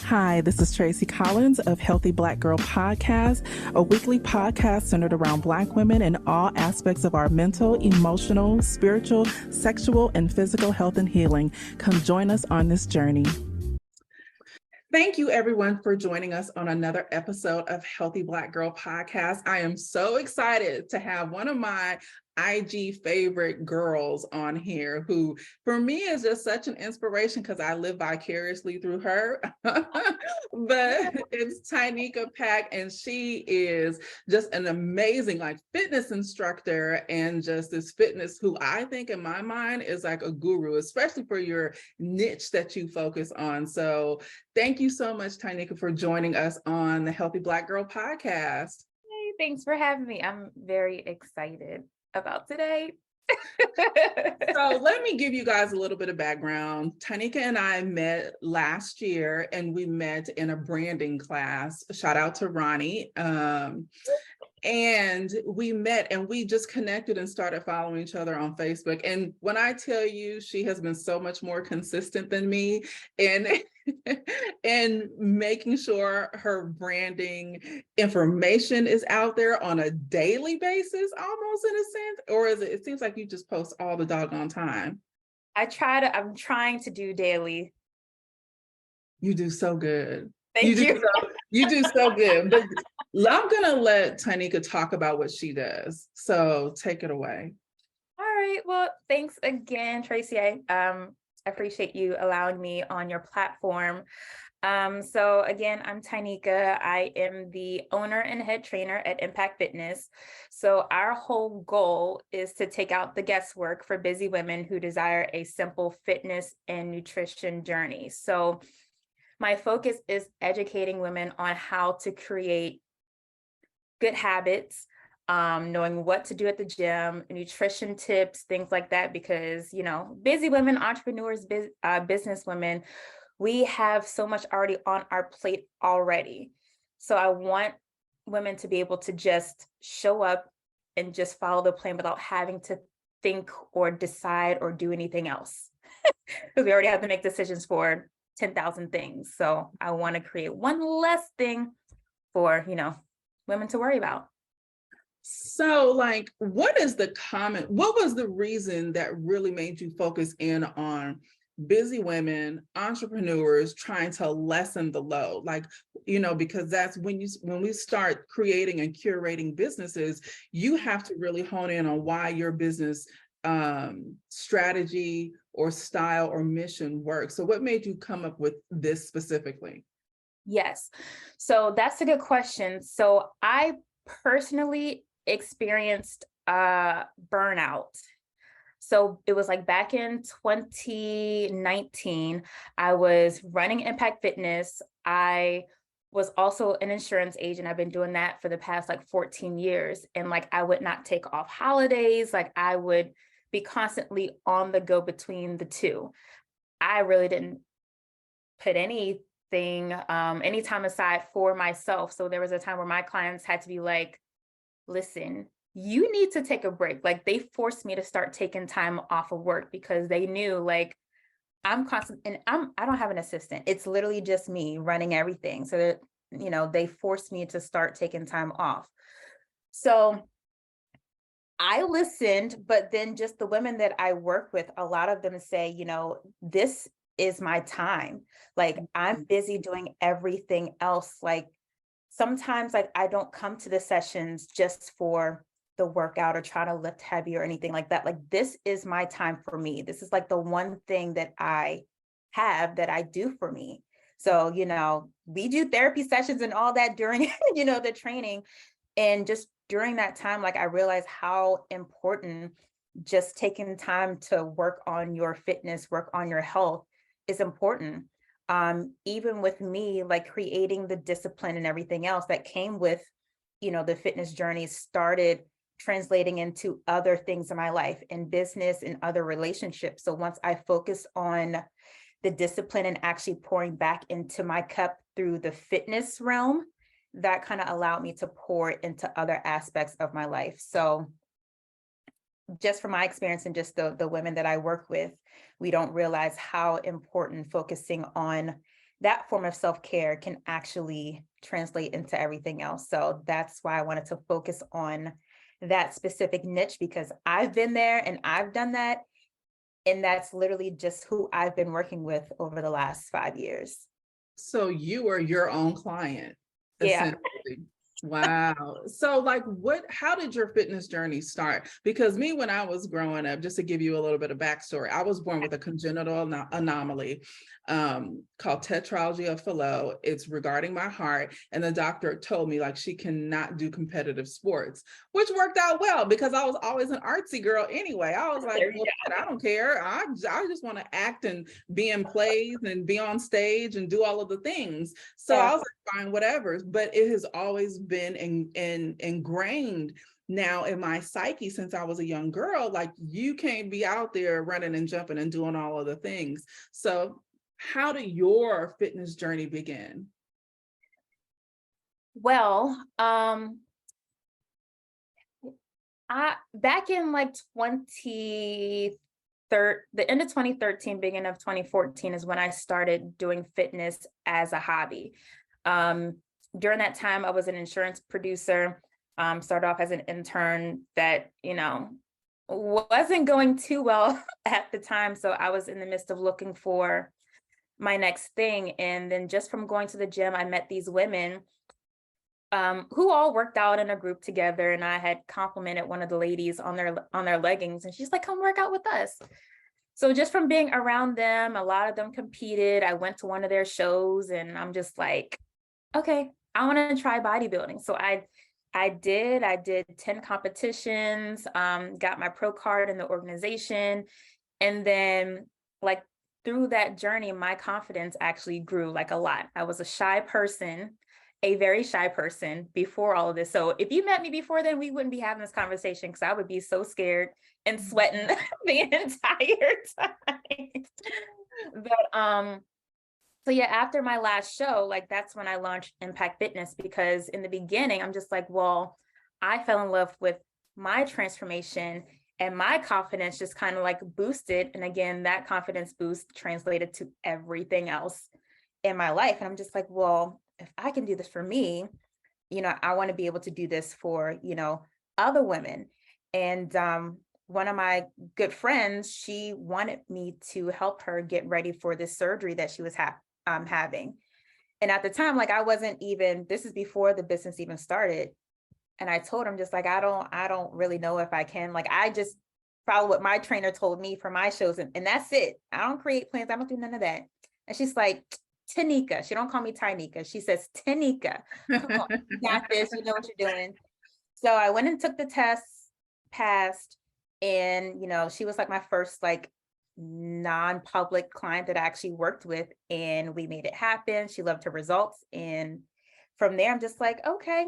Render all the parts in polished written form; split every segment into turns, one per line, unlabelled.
Hi, this is Tracy Collins of Healthy Black Girl Podcast, a weekly podcast centered around Black women and all aspects of our mental, emotional, spiritual, sexual, and physical health and healing. Come join us on this journey. Thank you, everyone, for joining us on another episode of Healthy Black Girl Podcast. I am so excited to have one of my IG favorite girls on here who, for me, is just such an inspiration because I live vicariously through her. But it's Tyneka Pack, and she is just an amazing fitness instructor and just this fitness who I think in my mind is like a guru, especially for your niche that you focus on. So thank you so much, Tyneka, for joining us on the Healthy Black Girl Podcast.
Hey, thanks for having me. I'm very excited about today.
So let me give you guys a little bit of background. Tyneka and I met last year, and we met in a branding class. Shout out to Ronnie. And we met and we just connected and started following each other on Facebook. And when I tell you, she has been so much more consistent than me and making sure her branding information is out there on a daily basis, almost in a sense, or is it seems like you just post all the doggone time.
I'm trying to do daily.
You do so good.
Thank you.
You do so good. But I'm going to let Tyneka talk about what she does. So take it away.
All right. Well, thanks again, Tracy. I appreciate you allowing me on your platform. So again, I'm Tyneka. I am the owner and head trainer at ImPACKt Fitness. So our whole goal is to take out the guesswork for busy women who desire a simple fitness and nutrition journey. So my focus is educating women on how to create good habits, knowing what to do at the gym, nutrition tips, things like that, because, busy women, entrepreneurs, business women, we have so much already on our plate already. So I want women to be able to just show up and just follow the plan without having to think or decide or do anything else, because we already have to make decisions for 10,000 things. So I want to create one less thing for, women to worry about.
So what was the reason that really made you focus in on busy women, entrepreneurs trying to lessen the load? Because that's when we start creating and curating businesses, you have to really hone in on why your business strategy or style or mission works. So what made you come up with this specifically?
Yes. So that's a good question. So I personally experienced burnout. So it was back in 2019, I was running ImPACKt Fitness. I was also an insurance agent. I've been doing that for the past 14 years. And I would not take off holidays. I would be constantly on the go between the two. I really didn't put any time aside for myself. So there was a time where my clients had to be listen, you need to take a break. They forced me to start taking time off of work because they knew I'm constant and I don't have an assistant. It's literally just me running everything. So that, they forced me to start taking time off. So I listened, but then just the women that I work with, a lot of them say, this is my time. I'm busy doing everything else. Sometimes I don't come to the sessions just for the workout or try to lift heavy or anything like that. This is my time for me. This is the one thing that I have that I do for me. So, we do therapy sessions and all that during, the training. And just during that time, I realized how important just taking time to work on your fitness, work on your health is important. Even with me, creating the discipline and everything else that came with, the fitness journey started translating into other things in my life, in business and other relationships. So once I focused on the discipline and actually pouring back into my cup through the fitness realm, that kind of allowed me to pour into other aspects of my life. So just from my experience and just the women that I work with, we don't realize how important focusing on that form of self-care can actually translate into everything else. So that's why I wanted to focus on that specific niche, because I've been there and I've done that. And that's literally just who I've been working with over the last 5 years.
So you are your own client,
Yeah.
essentially. Wow. So like how did your fitness journey start? Because me, when I was growing up, just to give you a little bit of backstory, I was born with a congenital anomaly called tetralogy of Fallot. It's regarding my heart. And the doctor told me like she cannot do competitive sports, which worked out well because I was always an artsy girl anyway. I was like, well, I don't care. I just want to act and be in plays and be on stage and do all of the things. So I was like, fine, whatever. But it has always been ingrained now in my psyche since I was a young girl. Like, you can't be out there running and jumping and doing all of the things. So how did your fitness journey begin?
Well, back in like the end of 2013, beginning of 2014 is when I started doing fitness as a hobby. During that time, I was an insurance producer, started off as an intern that, wasn't going too well at the time. So I was in the midst of looking for my next thing. And then just from going to the gym, I met these women who all worked out in a group together. And I had complimented one of the ladies on their leggings, and she's like, come work out with us. So just from being around them, a lot of them competed. I went to one of their shows and I'm just like, okay, I want to try bodybuilding. So I did 10 competitions, got my pro card in the organization. And then like through that journey, my confidence actually grew like a lot. I was a very shy person before all of this. So if you met me before then, we wouldn't be having this conversation because I would be so scared and sweating the entire time. But so yeah, after my last show, like that's when I launched ImPACKt Fitness, because in the beginning, I'm just like, well, I fell in love with my transformation and my confidence just kind of like boosted. And again, that confidence boost translated to everything else in my life. And I'm just like, well, if I can do this for me, I want to be able to do this for, other women. And one of my good friends, she wanted me to help her get ready for this surgery that she was having. And at the time, like this is before the business even started. And I told her, I'm just like, I don't really know if I can, like, I just follow what my trainer told me for my shows. And that's it. I don't create plans. I don't do none of that. And she's like, Tyneka, she don't call me Tyneka. She says, Tyneka, come on, you got this, you know what you're doing. So I went and took the tests, passed. And, she was like my first like non-public client that I actually worked with, and we made it happen. She loved her results. And from there, I'm just like, okay,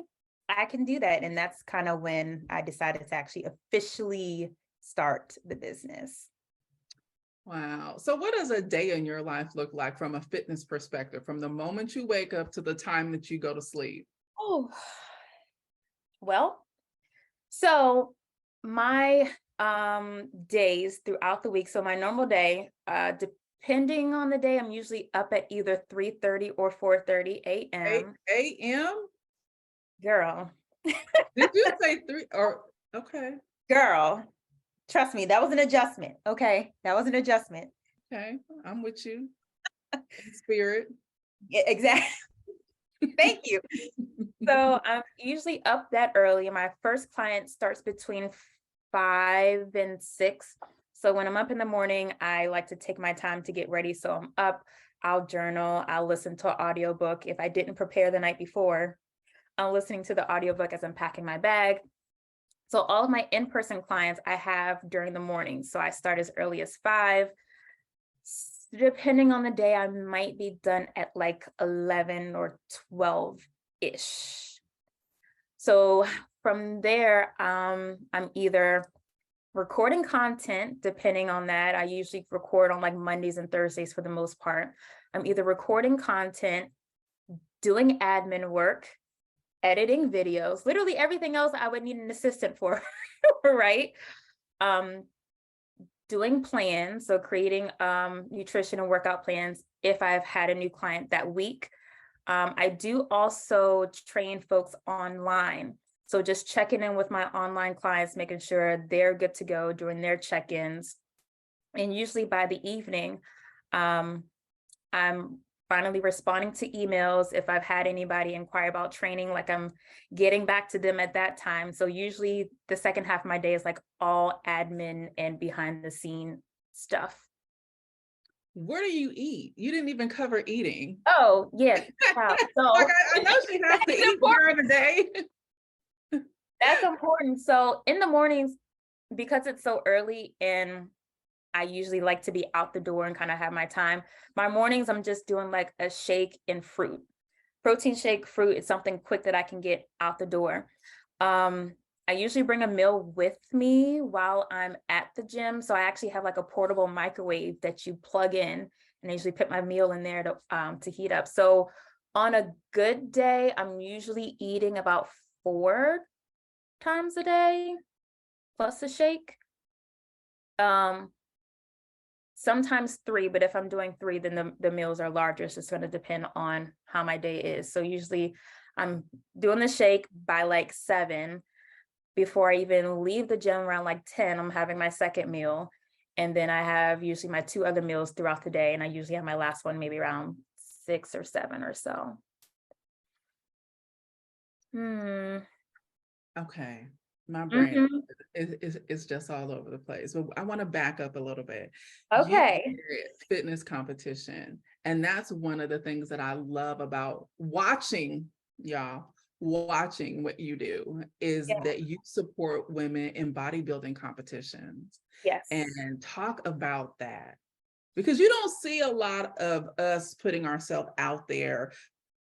I can do that. And that's kind of when I decided to actually officially start the business.
Wow. So what does a day in your life look like from a fitness perspective, from the moment you wake up to the time that you go to sleep?
Oh, well, so my days throughout the week. So my normal day, depending on the day, I'm usually up at either 3:30 or 4:30 a.m.
A.m.?
Girl.
Did you say 3 or okay.
Girl. Trust me, that was an adjustment. Okay. That was an adjustment.
Okay. I'm with you. Spirit.
Yeah, exactly. Thank you. So I'm usually up that early. My first client starts between 5 and 6. So when I'm up in the morning, I like to take my time to get ready. So I'm up, I'll journal, I'll listen to an audiobook. If I didn't prepare the night before, I'm listening to the audiobook as I'm packing my bag. So all of my in-person clients I have during the morning. So I start as early as 5. Depending on the day, I might be done at like 11 or 12-ish. So from there, I'm either recording content, depending on that. I usually record on like Mondays and Thursdays for the most part. I'm either recording content, doing admin work, editing videos, literally everything else I would need an assistant for, right? doing plans, so creating nutrition and workout plans if I've had a new client that week. I do also train folks online. So just checking in with my online clients, making sure they're good to go during their check-ins. And usually by the evening, I'm finally responding to emails if I've had anybody inquire about training, like I'm getting back to them at that time. So usually the second half of my day is like all admin and behind the scene stuff.
Where do you eat? You didn't even cover eating.
Oh, yeah. Wow. So
Like I know she has to eat during the day.
that's important. So in the mornings, because it's so early and I usually like to be out the door and kind of have my time. My mornings, I'm just doing like a shake and fruit. Protein shake, fruit is something quick that I can get out the door. I usually bring a meal with me while I'm at the gym. So I actually have like a portable microwave that you plug in, and I usually put my meal in there to heat up. So on a good day, I'm usually eating about 4 times a day plus a shake. Sometimes 3, but if I'm doing 3, then the meals are larger. So it's going to depend on how my day is. So usually I'm doing the shake by like 7. Before I even leave the gym around like 10, I'm having my second meal. And then I have usually my 2 other meals throughout the day. And I usually have my last one maybe around 6 or 7 or so.
Okay. My brain
Mm-hmm.
is just all over the place. But I want to back up a little bit.
Okay.
You did fitness competition. And that's one of the things that I love about watching, y'all, watching what you do is
Yeah.
that you support women in bodybuilding competitions.
Yes.
And talk about that. Because you don't see a lot of us putting ourselves out there,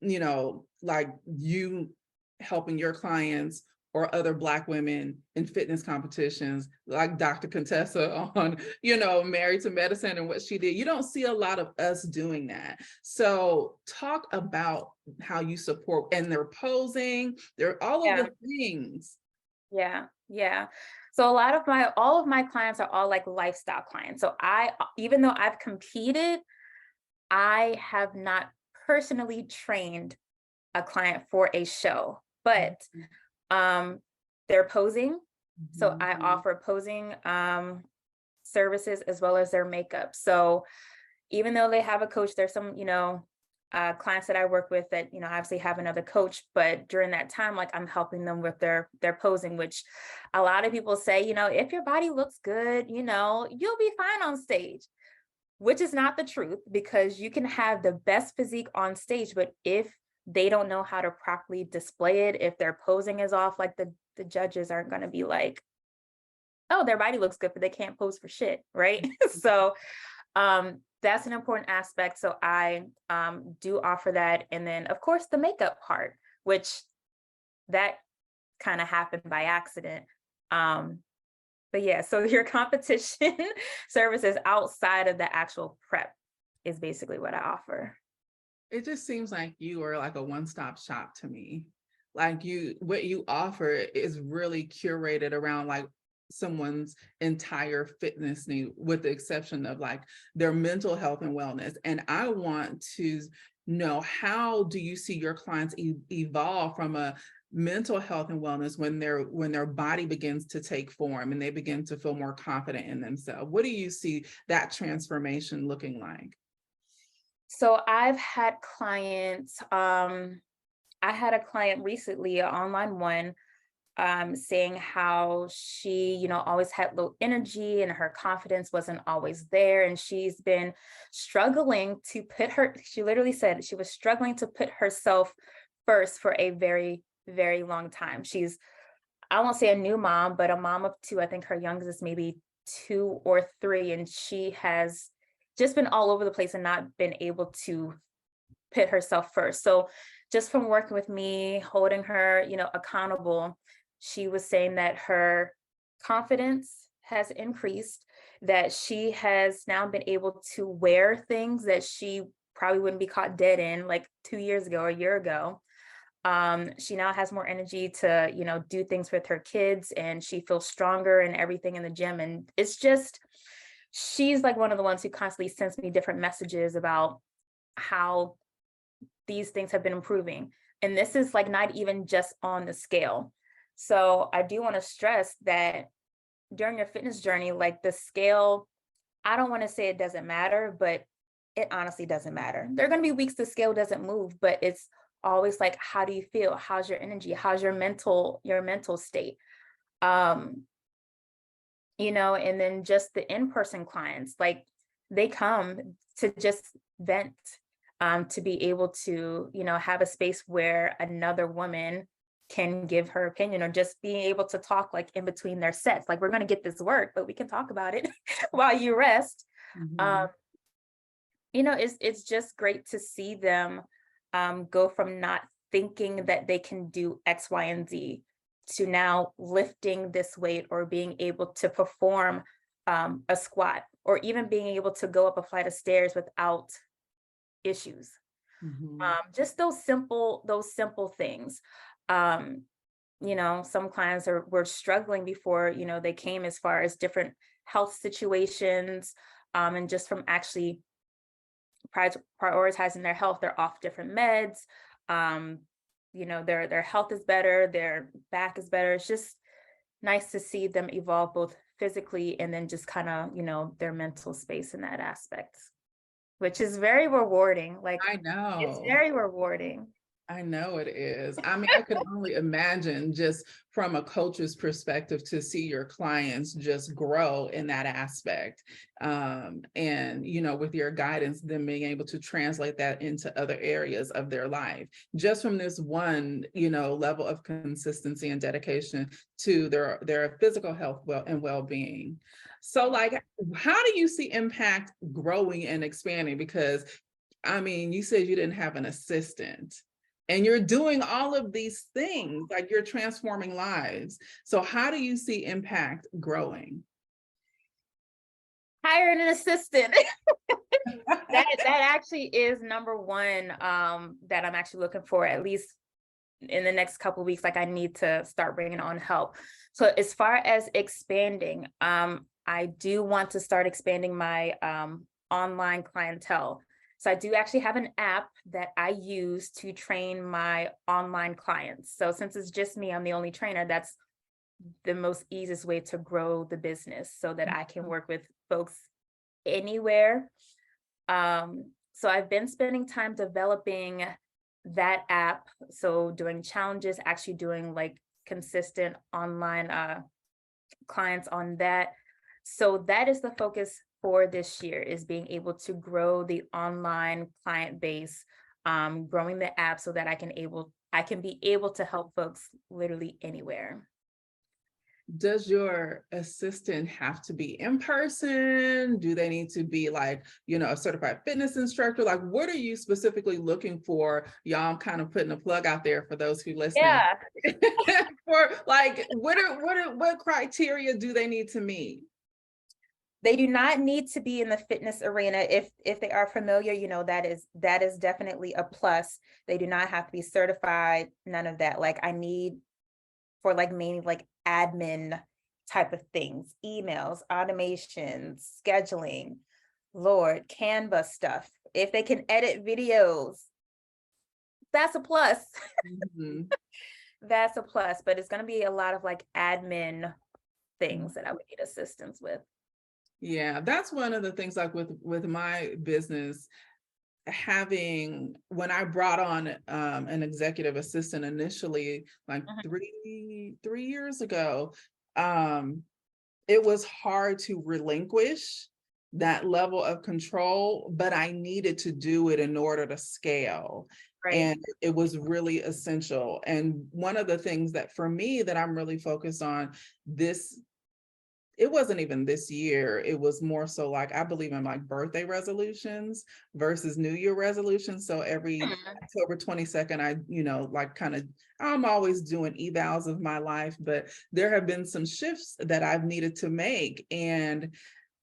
you know, like you helping your clients or other Black women in fitness competitions, like Dr. Contessa on, you know, Married to Medicine and what she did. You don't see a lot of us doing that. So talk about how you support, and they're posing, they're all of the things.
Yeah. Yeah. So all of my clients are all like lifestyle clients. So even though I've competed, I have not personally trained a client for a show, but they're posing. So I offer posing services as well as their makeup. So even though they have a coach, there's some, clients that I work with that, obviously have another coach, but during that time, like I'm helping them with their posing, which a lot of people say, if your body looks good, you'll be fine on stage, which is not the truth, because you can have the best physique on stage, but if they don't know how to properly display it, if their posing is off, like the judges aren't going to be like, oh, their body looks good, but they can't pose for shit, right? So that's an important aspect. So I do offer that. And then, of course, the makeup part, which that kind of happened by accident. But yeah, so your competition services outside of the actual prep is basically what I offer.
It just seems like you are like a one-stop shop to me. Like what you offer is really curated around like someone's entire fitness need, with the exception of like their mental health and wellness. And I want to know, how do you see your clients evolve from a mental health and wellness when their body begins to take form and they begin to feel more confident in themselves? What do you see that transformation looking like?
So I've had clients, I had a client recently, an online one, saying how she, always had low energy and her confidence wasn't always there. And she's been struggling to she literally said she was struggling to put herself first for a very, very long time. I won't say a new mom, but a mom of 2. I think her youngest is maybe 2 or 3. And she has just been all over the place and not been able to put herself first. So just from working with me, holding her, accountable, she was saying that her confidence has increased, that she has now been able to wear things that she probably wouldn't be caught dead in like 2 years ago or a year ago. She now has more energy to, do things with her kids, and she feels stronger and everything in the gym. And it's just, she's like one of the ones who constantly sends me different messages about how these things have been improving. And this is like not even just on the scale. So I do want to stress that during your fitness journey, like the scale, I don't want to say it doesn't matter, but it honestly doesn't matter. There are going to be weeks the scale doesn't move, but it's always like, how do you feel? How's your energy? How's your mental state? Um, and then just the in-person clients, like they come to just vent, to be able to, have a space where another woman can give her opinion, or just being able to talk like in between their sets. Like, we're going to get this work, but we can talk about it while you rest.
Mhm.
It's just great to see them go from not thinking that they can do X, Y, and Z to now lifting this weight, or being able to perform a squat, or even being able to go up a flight of stairs without issues.
Mhm.
Just those simple things. Some clients were struggling before, they came, as far as different health situations, and just from actually prioritizing their health. They're off different meds. Their health is better, their back is better. It's just nice to see them evolve, both physically and then just kind of, their mental space in that aspect, which is very rewarding. Like,
I
it's
know.
very rewarding.
I know it is. I mean, I can only imagine, just from a coach's perspective, to see your clients just grow in that aspect. And, with your guidance, them being able to translate that into other areas of their life, just from this one, level of consistency and dedication to their physical health and well-being. So, like, how do you see ImPACKt growing and expanding? Because, I mean, you said you didn't have an assistant, and you're doing all of these things, like you're transforming lives. So how do you see ImPACKt growing?
Hiring an assistant. that actually is number one, that I'm actually looking for, at least in the next couple of weeks. Like, I need to start bringing on help. So as far as expanding, I do want to start expanding my online clientele. So I do actually have an app that I use to train my online clients. So since it's just me, I'm the only trainer, that's the most easiest way to grow the business, so that I can work with folks anywhere. So I've been spending time developing that app. So doing challenges, actually doing like consistent online clients on that. So that is the focus for this year, is being able to grow the online client base, growing the app so that I can be able to help folks literally anywhere.
Does your assistant have to be in person? Do they need to be like, a certified fitness instructor? Like, what are you specifically looking for? Y'all, I'm kind of putting a plug out there for those who listen.
Yeah.
For like, what criteria do they need to meet?
They do not need to be in the fitness arena. If they are familiar, that is definitely a plus. They do not have to be certified, none of that. Like, I need, for like mainly like admin type of things, emails, automations, scheduling, Lord, Canva stuff. If they can edit videos, that's a plus.
Mhm.
That's a plus, but it's going to be a lot of like admin things that I would need assistance with.
Yeah, that's one of the things, like with my business, when I brought on an executive assistant initially, like
Mhm.
3 years ago, it was hard to relinquish that level of control, but I needed to do it in order to scale.
Right.
And it was really essential. And one of the things that for me that I'm really focused on this, it wasn't even this year, it was more so like, I believe in like birthday resolutions versus New Year resolutions. So every October 22nd, I'm always doing evals of my life, but there have been some shifts that I've needed to make. And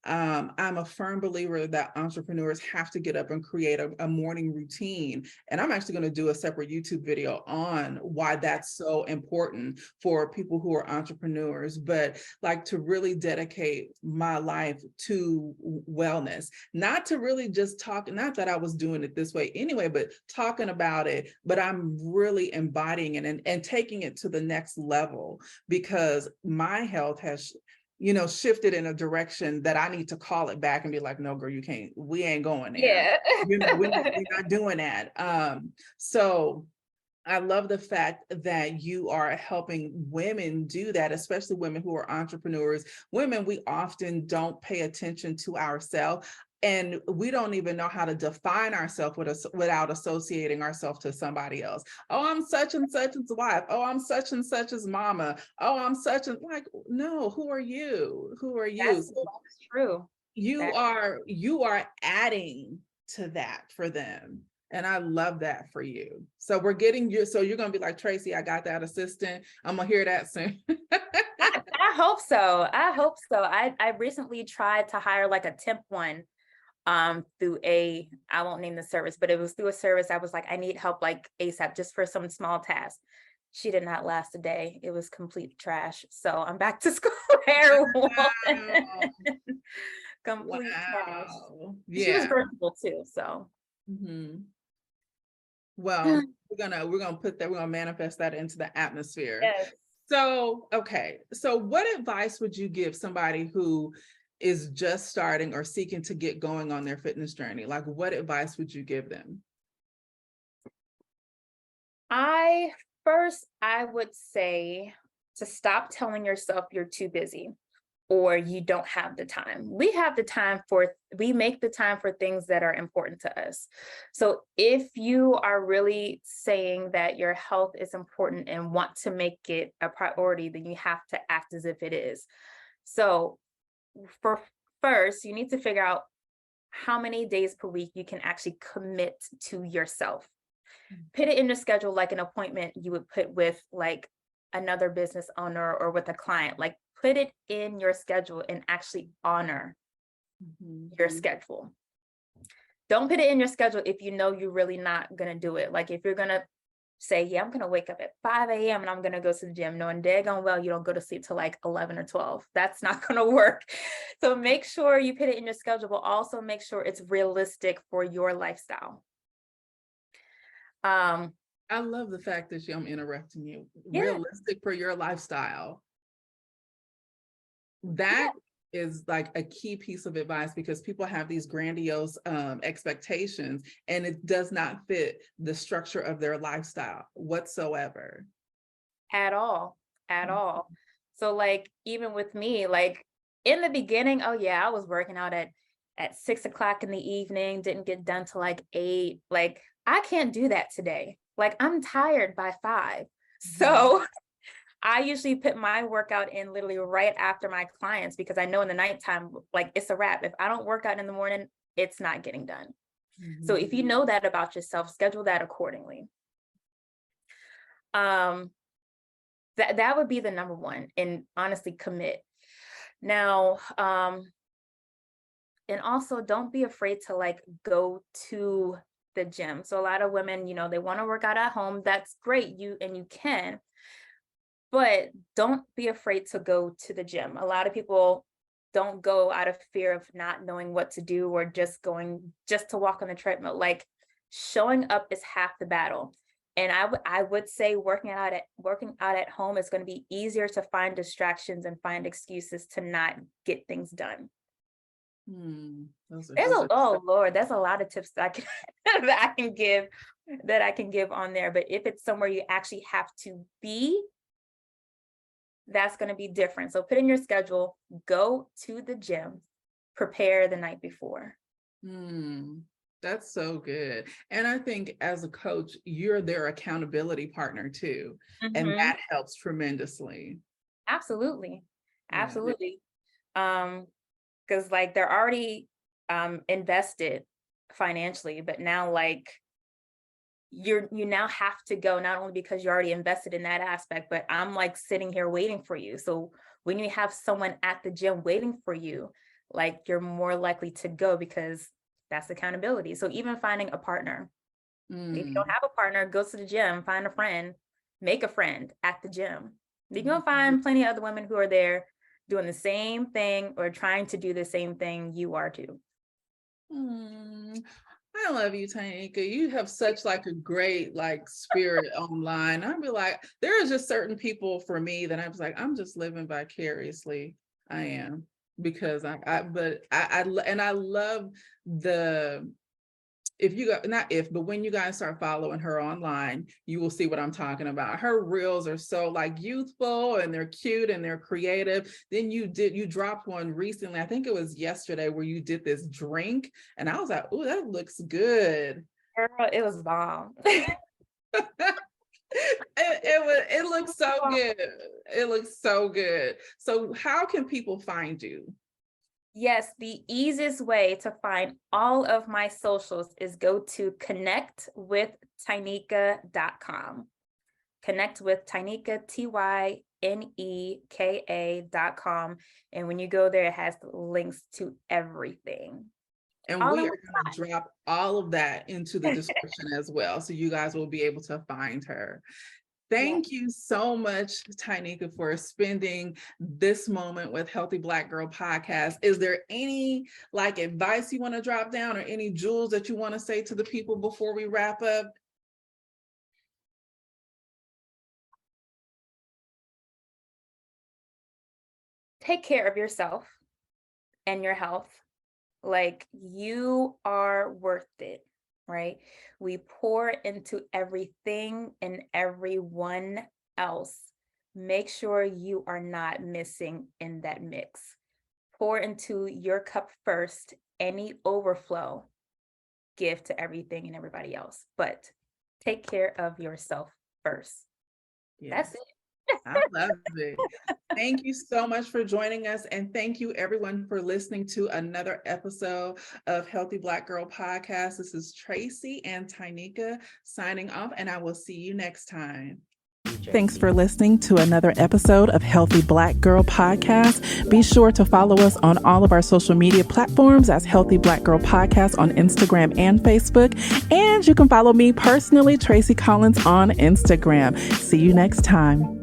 I'm a firm believer that entrepreneurs have to get up and create a morning routine. And I'm actually going to do a separate YouTube video on why that's so important for people who are entrepreneurs, but like to really dedicate my life to wellness, not to really just talk, not that I was doing it this way anyway, but talking about it, but I'm really embodying it and taking it to the next level, because my health has shifted in a direction that I need to call it back and be like, no, girl, you can't, we ain't going there.
Yeah.
We're not doing that. So I love the fact that you are helping women do that, especially women who are entrepreneurs. Women, we often don't pay attention to ourselves. And we don't even know how to define ourselves without associating ourselves to somebody else. Oh, I'm such and such's wife. Oh, I'm such and such's mama. Oh, I'm such and like, no, who are you? Who are you?
That's true.
You are adding to that for them. And I love that for you. So we're getting you. So you're going to be like, Tracy, I got that assistant. I'm going to hear that soon.
I hope so. I hope so. I recently tried to hire like a temp one through I won't name the service, but it was through a service. I was like, I need help like ASAP just for some small tasks. She did not last a day. It was complete trash. So I'm back to square one. Complete trash.
Yeah.
She was virtual too. So
well, we're gonna manifest that into the atmosphere.
Yes.
So okay. So what advice would you give somebody who is just starting or seeking to get going on their fitness journey? Like, what advice would you give them?
I would say to stop telling yourself you're too busy or you don't have the time. We make the time for things that are important to us. So if you are really saying that your health is important and want to make it a priority, then you have to act as if it is. So first, you need to figure out how many days per week you can actually commit to yourself. Put it in the schedule like an appointment you would put with like another business owner or with a client. Like put it in your schedule and actually honor your schedule. Don't put it in your schedule if you know you're really not going to do it. Like if you're going to say, yeah, I'm going to wake up at 5 a.m. and I'm going to go to the gym, knowing daggone well you don't go to sleep till like 11 or 12. That's not going to work. So make sure you put it in your schedule, but also make sure it's realistic for your lifestyle.
I love the fact that I'm interrupting you. Yeah. Realistic for your lifestyle. That is like a key piece of advice, because people have these grandiose expectations and it does not fit the structure of their lifestyle whatsoever.
At all. So like, even with me, like in the beginning, oh yeah, I was working out at 6 o'clock in the evening, didn't get done till like 8. Like I can't do that today. Like I'm tired by 5. So I usually put my workout in literally right after my clients, because I know in the nighttime, like it's a wrap. If I don't work out in the morning, it's not getting done. So if you know that about yourself, schedule that accordingly. That would be the number one, and honestly commit. Now, and also don't be afraid to like go to the gym. So a lot of women, they want to work out at home. That's great. You can, but don't be afraid to go to the gym. A lot of people don't go out of fear of not knowing what to do, or just to walk on the treadmill. Like showing up is half the battle. And I would say working out at home is going to be easier to find distractions and find excuses to not get things done. Oh Lord, there's a lot of tips that I can give on there. But if it's somewhere you actually have to be, that's going to be different. So put in your schedule, go to the gym, prepare the night before.
That's so good. And I think as a coach, you're their accountability partner too. And that helps tremendously.
Absolutely. Because like they're already invested financially, but now like you now have to go, not only because you're already invested in that aspect, but I'm like sitting here waiting for you. So when you have someone at the gym waiting for you, like you're more likely to go because that's accountability. So even finding a partner, if you don't have a partner, go to the gym, find a friend, make a friend at the gym. You're going to find plenty of other women who are there doing the same thing or trying to do the same thing you are too.
I love you, Tyneka. You have such like a great like spirit online. I'd be like, there are just certain people for me that I was like, I'm just living vicariously. I am, because I love the, if you got, not if, but when you guys start following her online, you will see what I'm talking about. Her reels are so like youthful and they're cute and they're creative. Then you dropped one recently, I think it was yesterday, where you did this drink and I was like, oh, that looks good.
Girl, it was bomb.
It looks so good. It looks so good. So how can people find you?
Yes, the easiest way to find all of my socials is go to connectwithtyneka.com. Connect with Tyneka, TYNEKA.com. And when you go there, it has links to everything.
And we are going to drop all of that into the description as well, so you guys will be able to find her. Thank you so much, Tyneka, for spending this moment with Healthy Black Girl Podcast. Is there any like advice you want to drop down or any jewels that you want to say to the people before we wrap up?
Take care of yourself and your health. Like, you are worth it, right? We pour into everything and everyone else. Make sure you are not missing in that mix. Pour into your cup first. Any overflow, give to everything and everybody else. But take care of yourself first. Yes. That's it.
I love it. Thank you so much for joining us. And thank you everyone for listening to another episode of Healthy Black Girl Podcast. This is Tracy and Tyneka signing off, and I will see you next time. Thanks for listening to another episode of Healthy Black Girl Podcast. Be sure to follow us on all of our social media platforms as Healthy Black Girl Podcast on Instagram and Facebook. And you can follow me personally, Tracy Collins, on Instagram. See you next time.